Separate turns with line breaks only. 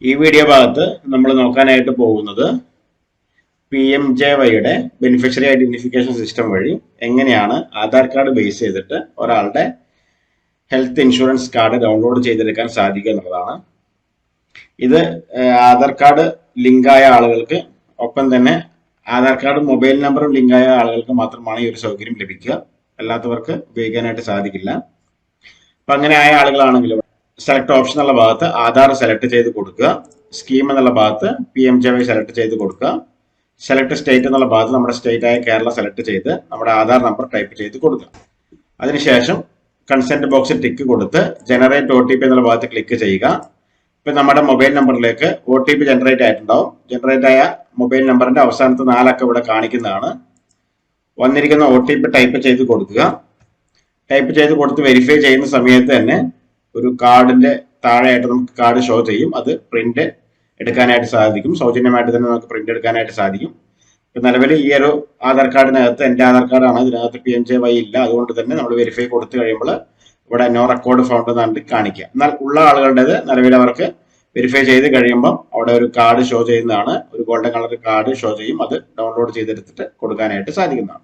ഈ വീഡിയോ ഭാഗത്ത് നമ്മൾ നോക്കാനായിട്ട് പോകുന്നത് PMJYയുടെ ബെനിഫിഷ്യറി ഐഡന്റിഫിക്കേഷൻ സിസ്റ്റം വഴി എങ്ങനെയാണ് ആധാർ കാർഡ് ബേസ് ചെയ്തിട്ട് ഒരാളുടെ ഹെൽത്ത് ഇൻഷുറൻസ് കാർഡ് ഡൗൺലോഡ് ചെയ്തെടുക്കാൻ സാധിക്കുക എന്നുള്ളതാണ്. ഇത് ആധാർ കാർഡ് ലിങ്കായ ആളുകൾക്ക്, ഒപ്പം തന്നെ ആധാർ കാർഡ് മൊബൈൽ നമ്പറും ലിങ്കായ ആളുകൾക്ക് മാത്രമാണ് ഈ ഒരു സൗകര്യം ലഭിക്കുക. അല്ലാത്തവർക്ക് ഉപയോഗിക്കാനായിട്ട് സാധിക്കില്ല. അപ്പൊ അങ്ങനെ ആയ ആളുകളാണെങ്കിൽ സെലക്ട് ഓപ്ഷൻ എന്നുള്ള ഭാഗത്ത് ആധാർ സെലക്ട് ചെയ്ത് കൊടുക്കുക. സ്കീം എന്നുള്ള ഭാഗത്ത് PMJY സെലക്ട് ചെയ്ത് കൊടുക്കുക. സെലക്ട് സ്റ്റേറ്റ് എന്നുള്ള ഭാഗത്ത് നമ്മുടെ സ്റ്റേറ്റ് ആയ കേരള സെലക്ട് ചെയ്ത് നമ്മുടെ ആധാർ നമ്പർ ടൈപ്പ് ചെയ്ത് കൊടുക്കുക. അതിനുശേഷം കൺസെന്റ് ബോക്സിൽ ടിക്ക് കൊടുത്ത് ജനറേറ്റ് OTP എന്നുള്ള ഭാഗത്ത് ക്ലിക്ക് ചെയ്യുക. ഇപ്പൊ നമ്മുടെ മൊബൈൽ നമ്പറിലേക്ക് OTP ജനറേറ്റ് ആയിട്ടുണ്ടാവും. ജനറേറ്റ് ആയ മൊബൈൽ നമ്പറിന്റെ അവസാനത്തെ 4 അക്കം ഇവിടെ കാണിക്കുന്നതാണ്. വന്നിരിക്കുന്ന OTP ടൈപ്പ് ചെയ്ത് കൊടുക്കുക. ടൈപ്പ് ചെയ്ത് കൊടുത്ത് വെരിഫൈ ചെയ്യുന്ന സമയത്ത് തന്നെ ഒരു കാർഡിന്റെ താഴെയായിട്ട് നമുക്ക് കാർഡ് ഷോ ചെയ്യും. അത് പ്രിന്റ് എടുക്കാനായിട്ട് സാധിക്കും. സൗജന്യമായിട്ട് തന്നെ നമുക്ക് പ്രിന്റ് എടുക്കാനായിട്ട് സാധിക്കും. ഇപ്പൊ നിലവിൽ ഈ ഒരു ആധാർ കാർഡിനകത്ത് എന്റെ ആധാർ കാർഡാണ്, ഇതിനകത്ത് PMJY ഇല്ല. അതുകൊണ്ട് തന്നെ നമ്മൾ വെരിഫൈ കൊടുത്തു കഴിയുമ്പോൾ ഇവിടെ നോ റെക്കോർഡ് ഫൗണ്ട് എന്നാണ് കാണിക്കുക. എന്നാൽ ഉള്ള ആളുകളുടേത് നിലവിൽ അവർക്ക് വെരിഫൈ ചെയ്ത് കഴിയുമ്പോൾ അവിടെ ഒരു കാർഡ് ഷോ ചെയ്യുന്നതാണ്. ഒരു ഗോൾഡൻ കളർ കാർഡ് ഷോ ചെയ്യും. അത് ഡൗൺലോഡ് ചെയ്തെടുത്തിട്ട് കൊടുക്കാനായിട്ട് സാധിക്കുന്നതാണ്.